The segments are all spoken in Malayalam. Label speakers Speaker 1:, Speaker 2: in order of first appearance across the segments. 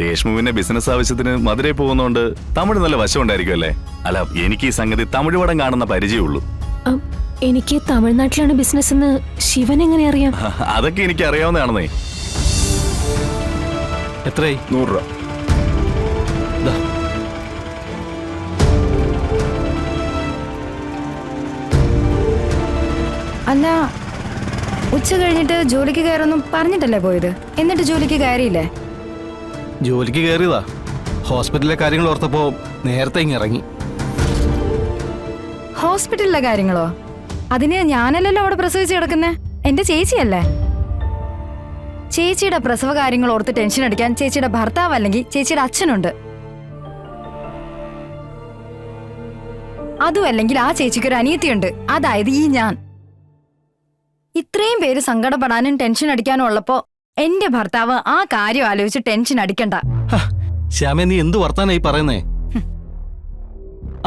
Speaker 1: രേഷ്മുവിന്റെ ബിസിനസ് ആവശ്യത്തിന് മധുരയിൽ പോകുന്നോണ്ട് തമിഴ് നല്ല വശം ഉണ്ടായിരിക്കും അല്ലേ? അല്ല, എനിക്ക് ഈ സംഗതി തമിഴ് പടം കാണുന്ന പരിചയമുള്ളൂ.
Speaker 2: എനിക്ക് തമിഴ്നാട്ടിലാണ് ബിസിനസ് എന്ന് ശിവൻ എങ്ങനെ അറിയാം?
Speaker 1: അതൊക്കെ എനിക്ക് അറിയാവുന്നതാണെന്നേ.
Speaker 3: എത്രയായി?
Speaker 1: 100 രൂപ.
Speaker 4: അല്ല, ഉച്ച കഴിഞ്ഞിട്ട് ജോലിക്ക് കയറൊന്നും പറഞ്ഞിട്ടല്ലേ പോയത്? എന്നിട്ട് ജോലിക്ക് കയറിയില്ലേ?
Speaker 3: ജോലിക്ക് കയറിയതാ. ഹോസ്പിറ്റലിലെ കാര്യങ്ങൾ ഓർത്തപ്പോ നേരത്തെ ഇങ്ങ് ഇറങ്ങി.
Speaker 4: ഹോസ്പിറ്റലിലെ കാര്യങ്ങളോ? അതിന് ഞാനല്ലല്ലോ അവിടെ പ്രസവിച്ച് കിടക്കുന്നേ, എന്റെ ചേച്ചിയല്ലേ. ചേച്ചിയുടെ പ്രസവ കാര്യങ്ങൾ ഓർത്ത് ടെൻഷൻ അടിക്കാൻ ചേച്ചിയുടെ ഭർത്താവ് അല്ലെങ്കിൽ ചേച്ചിയുടെ അച്ഛനുണ്ട്. അതും അല്ലെങ്കിൽ ആ ചേച്ചിക്കൊരു അനിയത്തിയുണ്ട്, അതായത് ഈ ഞാൻ. ഇത്രയും പേര് സങ്കടപ്പെടാനും ടെൻഷൻ അടിക്കാനും ഉള്ളപ്പോ എന്റെ ഭർത്താവ് ആ കാര്യം ആലോചിച്ച് ടെൻഷൻ അടിക്കണ്ട.
Speaker 3: ശ്യാമേ, നീ എന്ത് വർത്താനായി പറയുന്നേ?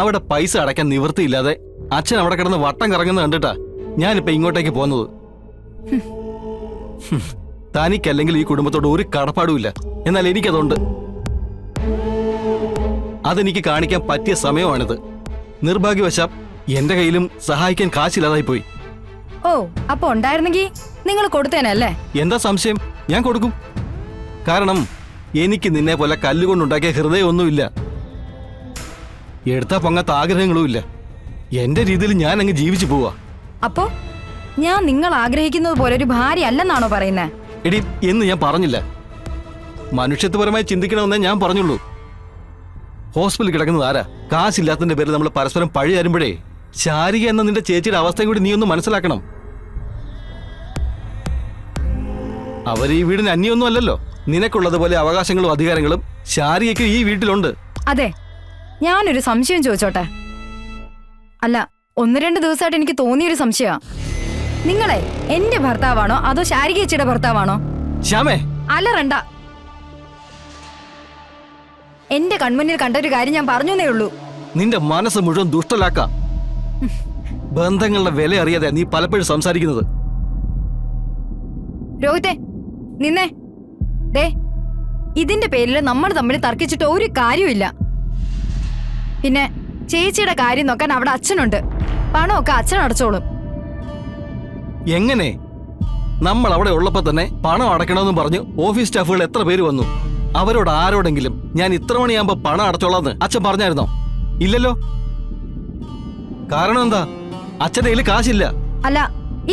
Speaker 3: അവിടെ പൈസ അടയ്ക്കാൻ നിവൃത്തിയില്ലാതെ അച്ഛൻ അവിടെ കിടന്ന് വട്ടം കറങ്ങുന്ന കണ്ടിട്ടാ ഞാനിപ്പോ ഇങ്ങോട്ടേക്ക് പോകുന്നത്. തനിക്കല്ലെങ്കിൽ ഈ കുടുംബത്തോട് ഒരു കടപ്പാടുമില്ല, എന്നാൽ എനിക്കതുണ്ട്. അതെനിക്ക് കാണിക്കാൻ പറ്റിയ സമയമാണിത്. നിർഭാഗ്യവശാൽ എന്റെ കയ്യിലും സഹായിക്കാൻ കാശില്ലാതായി പോയി.
Speaker 4: ഓ, അപ്പൊ ഉണ്ടായിരുന്നെങ്കിൽ നിങ്ങൾ കൊടുത്തേനല്ലേ?
Speaker 3: എന്താ സംശയം? ഞാൻ കൊടുക്കും. കാരണം എനിക്ക് നിന്നെ പോലെ കല്ലുകൊണ്ടുണ്ടാക്കിയ ഹൃദയമൊന്നുമില്ല, എടുത്താ പൊങ്ങാത്ത ആഗ്രഹങ്ങളും ഇല്ല. എന്റെ രീതിയിൽ ഞാൻ അങ്ങ് ജീവിച്ചു പോവാ.
Speaker 4: അപ്പോ ഞാൻ നിങ്ങൾ ആഗ്രഹിക്കുന്നത് പോലെ ഒരു ഭാര്യ അല്ലെന്നാണോ പറയുന്നേ?
Speaker 3: എടി, എന്ന് ഞാൻ പറഞ്ഞില്ല. മനുഷ്യത്വപരമായി ചിന്തിക്കണമെന്നേ ഞാൻ പറഞ്ഞുള്ളൂ. ഹോസ്പിറ്റലിൽ കിടക്കുന്നത് ആരാ? കാശില്ലാത്തതിന്റെ പേരിൽ നമ്മൾ പരസ്പരം പഴി തരുമ്പോഴേ ശാരിക എന്ന നിന്റെ ചേച്ചിയുടെ അവസ്ഥയും കൂടി നീ ഒന്ന് മനസ്സിലാക്കണം. അവർ ഈ വീടിന് അന്യൊന്നും അല്ലല്ലോ. നിനക്കുള്ളതുപോലെ അവകാശങ്ങളും അധികാരങ്ങളും ശാരികയ്ക്ക് ഈ വീട്ടിലുണ്ട്.
Speaker 4: അതെ, ഞാനൊരു സംശയം ചോദിച്ചോട്ടെ? അല്ല, 1-2 ദിവസമായിട്ട് എനിക്ക് തോന്നിയൊരു സംശയമാ. നിങ്ങളെ എന്റെ ഭർത്താവാണോ അതോ ശാരിക ചേച്ചിയുടെ ഭർത്താവാണോ?
Speaker 3: ശ്യാമേ,
Speaker 4: അലറണ്ട. എന്റെ കൺമുന്നിൽ കണ്ട ഒരു കാര്യം ഞാൻ പറഞ്ഞേ ഉള്ളൂ.
Speaker 3: നിന്റെ മനസ്സ് മുഴുവൻ ദുഷ്ടലാക്കാം. ബന്ധങ്ങളുടെ വില അറിയാതെ നീ പലപ്പോഴും സംസാരിക്കുന്നത്.
Speaker 4: രോഹിത്തെ, നിന്നെ ദേ, ഇതിന്റെ പേരിൽ നമ്മൾ തമ്മിൽ തർക്കിച്ചിട്ട് ഒരു കാര്യമില്ല. പിന്നെ ചേച്ചിയുടെ കാര്യം നോക്കാൻ അവിടെ അച്ഛനുണ്ട്. പണമൊക്കെ അച്ഛൻ അടച്ചോളും.
Speaker 3: എങ്ങനെ? നമ്മൾ അവിടെ ഉള്ളപ്പോ തന്നെ പണം അടയ്ക്കണമെന്ന് പറഞ്ഞ് ഓഫീസ് സ്റ്റാഫുകൾ എത്ര പേര് വന്നു? അവരോട് ആരോടെങ്കിലും ഞാൻ ഇത്ര മണിയാകുമ്പോ പണം അടച്ചോളാന്ന് അച്ഛൻ പറഞ്ഞായിരുന്നോ? ഇല്ലല്ലോ. കാരണം എന്താ? അച്ഛന്റെ കയ്യിൽ കാശില്ല.
Speaker 4: അല്ല,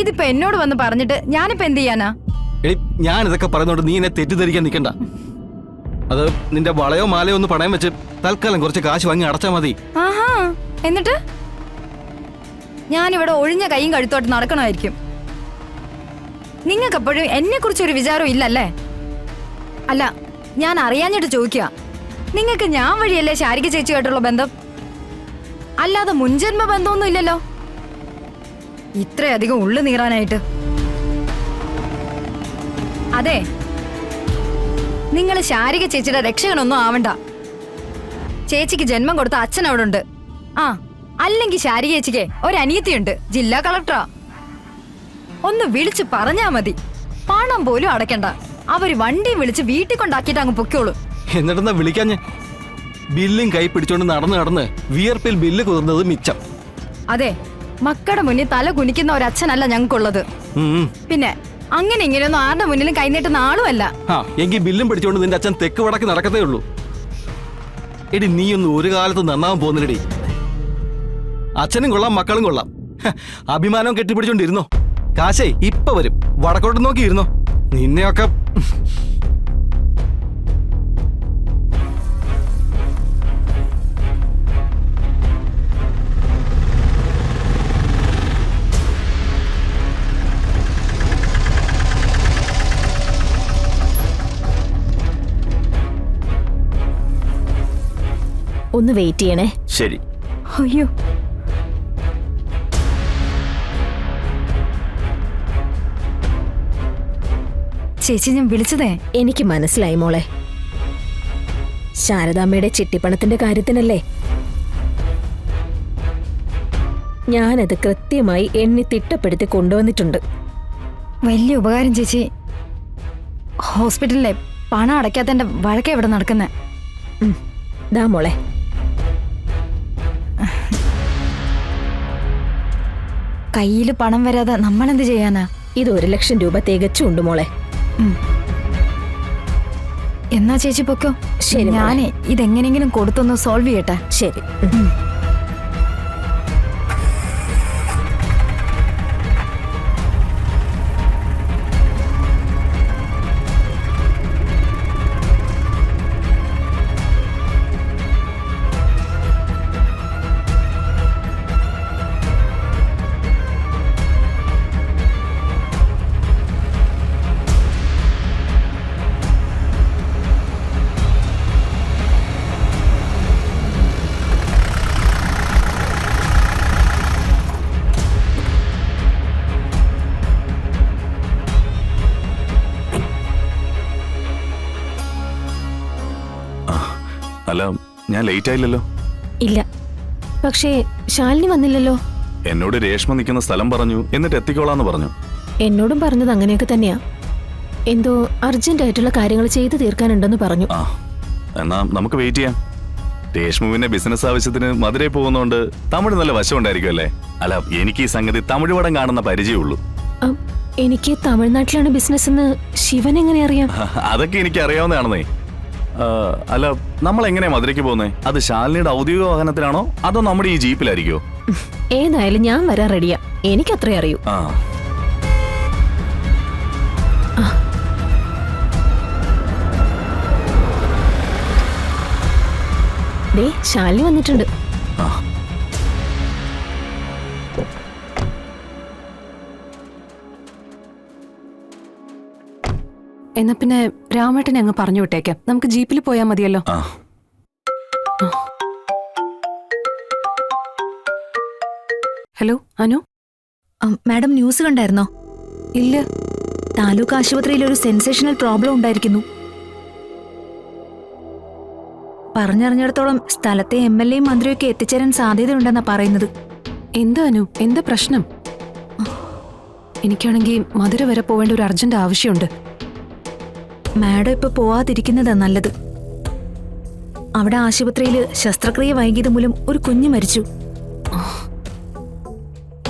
Speaker 4: ഇതിപ്പോ എന്നോട് വന്ന് പറഞ്ഞിട്ട് ഞാനിപ്പോ എന്ത് ചെയ്യാനാ?
Speaker 3: എടി, ഞാൻ ഇതൊക്കെ പറയുന്നോണ്ട് നീ എന്നെ തെറ്റിദ്ധരിക്കാൻ നിൽക്കണ്ട. അത് നിന്റെ വളയോ മാലയോ ഒന്ന് പണയം വെച്ച് തൽക്കാലം കുറച്ച് കാശ് വാങ്ങി അടച്ചാ മതി.
Speaker 4: ആഹാ, എന്നിട്ട് ഞാനിവിടെ ഒഴിഞ്ഞ കൈയും കഴുത്തോട്ട് നടക്കണമായിരിക്കും. നിങ്ങൾക്കെപ്പോഴും എന്നെ കുറിച്ചൊരു വിചാരം ഇല്ലല്ലേ? അല്ല, ഞാൻ അറിയാഞ്ഞിട്ട് ചോദിക്കുക. നിങ്ങൾക്ക് ഞാൻ വഴിയല്ലേ ശാരിക ചേച്ചിയായിട്ടുള്ള ബന്ധം? അല്ലാതെ മുൻജന്മ ബന്ധമൊന്നും ഇല്ലല്ലോ ഇത്രയധികം ഉള്ളു നീറാനായിട്ട്. അതെ, നിങ്ങൾ ശാരിക ചേച്ചിയുടെ രക്ഷകനൊന്നും ആവണ്ട. ചേച്ചിക്ക് ജന്മം കൊടുത്ത അച്ഛൻ അവിടെ ഉണ്ട്. ആ, അല്ലെങ്കിൽ ശാരിക ചേച്ചിക്ക് ഒരനിയത്തിയുണ്ട്, ജില്ലാ കളക്ടറാ. ഒന്ന് വിളിച്ച് പറഞ്ഞാ മതി, പണം പോലും അടയ്ക്കണ്ട. അവര് വണ്ടി വിളിച്ച് വീട്ടിൽ കൊണ്ടാക്കിയിട്ട് അങ്ങ് പൊക്കോളൂ.
Speaker 3: എന്നിട്ടെന്നാ വിളിക്കാഞ്ഞ്? ബില്ലും കൈ പിടിച്ചോണ്ട് നടന്ന് വിയർപ്പിൽ ബില്ല് കുതിർന്നത് മിച്ചം.
Speaker 4: അതെ, മക്കളുടെ മുന്നിൽ തല കുനിക്കുന്ന ഒരച്ഛനല്ല ഞങ്ങൾക്കുള്ളത്. പിന്നെ അങ്ങനെ ഇങ്ങനെയൊന്നും ആരുടെ മുന്നിലും കൈനീട്ടുന്ന ആളുമല്ല.
Speaker 3: എങ്കിൽ ബില്ലും പിടിച്ചോണ്ട് നിന്റെ അച്ഛൻ തെക്ക് വടക്ക് നടക്കത്തേ ഉള്ളൂ. എടി, നീയൊന്നും ഒരു കാലത്ത് നന്നാവാൻ പോകുന്നില്ലടി. അച്ഛനും കൊള്ളാം, മക്കളും കൊള്ളാം. അഭിമാനം കെട്ടിപ്പിടിച്ചോണ്ടിരുന്നോ? കാശേ ഇപ്പൊ വരും. വടക്കോട്ട് നോക്കിയിരുന്നോ? നിന്നെയൊക്കെ
Speaker 2: ഒന്ന് വെയിറ്റ് ചെയ്യണേ.
Speaker 1: ശരി.
Speaker 4: അയ്യോ, ചേച്ചി ഞാൻ വിളിച്ചതേ.
Speaker 2: എനിക്ക് മനസ്സിലായി മോളെ. ശാരദാമ്മയുടെ ചിട്ടിപ്പണത്തിന്റെ കാര്യത്തിനല്ലേ? ഞാനത് കൃത്യമായി എണ്ണി തിട്ടപ്പെടുത്തി കൊണ്ടുവന്നിട്ടുണ്ട്.
Speaker 4: വലിയ ഉപകാരം ചേച്ചി. ഹോസ്പിറ്റലിലെ പണം അടയ്ക്കാത്തന്റെ വഴക്കെ ഇവിടെ നടക്കുന്നേ.
Speaker 2: ദാ മോളെ.
Speaker 4: കയ്യില് പണം വരാതെ നമ്മളെന്ത് ചെയ്യാനാ?
Speaker 2: ഇത് 1,00,000 രൂപ തികച്ചുണ്ട് മോളെ.
Speaker 4: എന്നാ ചേച്ചി പൊക്കോ.
Speaker 2: ശരി,
Speaker 4: ഞാനേ ഇതെങ്ങനെങ്കിലും കൊടുത്തൊന്ന് സോൾവ് ചെയ്യട്ടെ.
Speaker 2: ശരി.
Speaker 1: അല്ല, ഞാൻ ലേറ്റ് ആയില്ലല്ലോ?
Speaker 2: ഇല്ല, പക്ഷേ ശാലിനി വന്നില്ലല്ലോ.
Speaker 1: എന്നോട് രേഷ്മ നിൽക്കുന്ന സ്ഥലം പറഞ്ഞു, എന്നിട്ട് എത്തിക്കോളാന്ന് പറഞ്ഞു.
Speaker 2: എന്നോടും പറഞ്ഞത് അങ്ങനെയൊക്കെ തന്നെയാ. എന്തോ അർജന്റ് ആയിട്ടുള്ള കാര്യങ്ങൾ ചെയ്തു തീർക്കാനുണ്ടെന്ന് പറഞ്ഞു.
Speaker 1: ആ, എന്നാ നമുക്ക് വെയിറ്റ് ചെയ്യാം. രേഷ്മ പിന്നെ ബിസിനസ് ആവശ്യത്തിന് മധുരയിൽ പോകുന്നോണ്ട് തമിഴ് നല്ല വശം ഉണ്ടായിരിക്കും. അല്ല, എനിക്ക് ഈ സംഗതി തമിഴ് പടം കാണുന്ന പരിചയമുള്ളൂ.
Speaker 2: എനിക്ക് തമിഴ്നാട്ടിലാണ് ബിസിനസ് എന്ന് ശിവൻ എങ്ങനെ അറിയാം?
Speaker 1: അതൊക്കെ എനിക്ക് അറിയാവുന്നതാണെന്നേ. അല്ല, നമ്മൾ എങ്ങനെയാ മധുരയ്ക്ക് പോകുന്നേ? അത് ശാലിനിയുടെ ഔദ്യോഗിക വാഹനത്തിലാണോ അതോ നമ്മുടെ ഈ ജീപ്പിലായിരിക്കോ?
Speaker 2: ഏതായാലും ഞാൻ വരാൻ റെഡിയാ. എനിക്കത്രേ അറിയൂ.
Speaker 1: ആ,
Speaker 2: ദേ ശാലിനി വന്നിട്ടുണ്ട്.
Speaker 1: ആ.
Speaker 5: എന്നാ പിന്നെ രാമേട്ടനെ അങ്ങ് പറഞ്ഞു വിട്ടേക്കാം. നമുക്ക് ജീപ്പിൽ പോയാൽ മതിയല്ലോ.
Speaker 1: ആ.
Speaker 5: ഹലോ അനു.
Speaker 4: മാഡം ന്യൂസ് കണ്ടായിരുന്നോ?
Speaker 5: ഇല്ല.
Speaker 4: താലൂക്ക് ആശുപത്രിയിൽ ഒരു സെൻസേഷണൽ പ്രോബ്ലം ഉണ്ടായിരിക്കുന്നു. പറഞ്ഞറിഞ്ഞിടത്തോളം സ്ഥലത്തെ MLA യും മന്ത്രിയൊക്കെ എത്തിച്ചേരാൻ സാധ്യതയുണ്ടെന്നാ പറയുന്നത്.
Speaker 5: എന്താ അനു, എന്താ പ്രശ്നം? എനിക്കാണെങ്കിൽ മധുര വരെ പോവേണ്ട ഒരു അർജന്റ് ആവശ്യമുണ്ട്.
Speaker 4: മാഡം ഇപ്പൊ പോവാതിരിക്കുന്നതാ നല്ലത്. അവിടെ ആശുപത്രിയിൽ ശസ്ത്രക്രിയ വൈകിയത് മൂലം ഒരു കുഞ്ഞ് മരിച്ചു.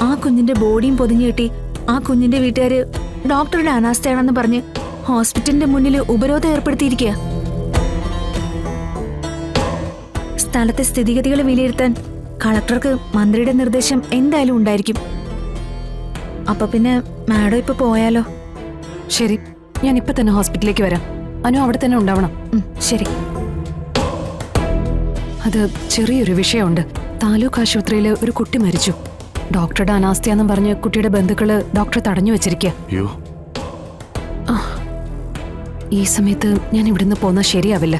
Speaker 4: ആ കുഞ്ഞിന്റെ ബോഡിയും പൊതിഞ്ഞു കെട്ടി ആ കുഞ്ഞിന്റെ വീട്ടുകാര് ഡോക്ടറുടെ അനാസ്ഥയാണെന്ന് പറഞ്ഞ് ഹോസ്പിറ്റലിന്റെ മുന്നിൽ ഉപരോധം ഏർപ്പെടുത്തിയിരിക്കുക. സ്ഥലത്തെ സ്ഥിതിഗതികൾ വിലയിരുത്താൻ കളക്ടർക്ക് മന്ത്രിയുടെ നിർദ്ദേശം എന്തായാലും ഉണ്ടായിരിക്കും. അപ്പൊ പിന്നെ മാഡം ഇപ്പൊ പോയാലോ?
Speaker 5: ശരി, ഞാൻ ഇപ്പൊ തന്നെ ഹോസ്പിറ്റലിലേക്ക് വരാം. അനു അവിടെ തന്നെ ഉണ്ടാവണം.
Speaker 4: ശരി.
Speaker 5: അത് ചെറിയൊരു വിഷയമുണ്ട്. താലൂക്ക് ആശുപത്രിയിൽ ഒരു കുട്ടി മരിച്ചു. ഡോക്ടറുടെ അനാസ്ഥയാന്നും പറഞ്ഞ് കുട്ടിയുടെ ബന്ധുക്കള് ഡോക്ടറെ തടഞ്ഞു വെച്ചിരിക്കുക.
Speaker 1: അയ്യോ,
Speaker 5: ഈ സമയത്ത് ഞാൻ ഇവിടുന്ന് പോന്നാൽ ശരിയാവില്ല.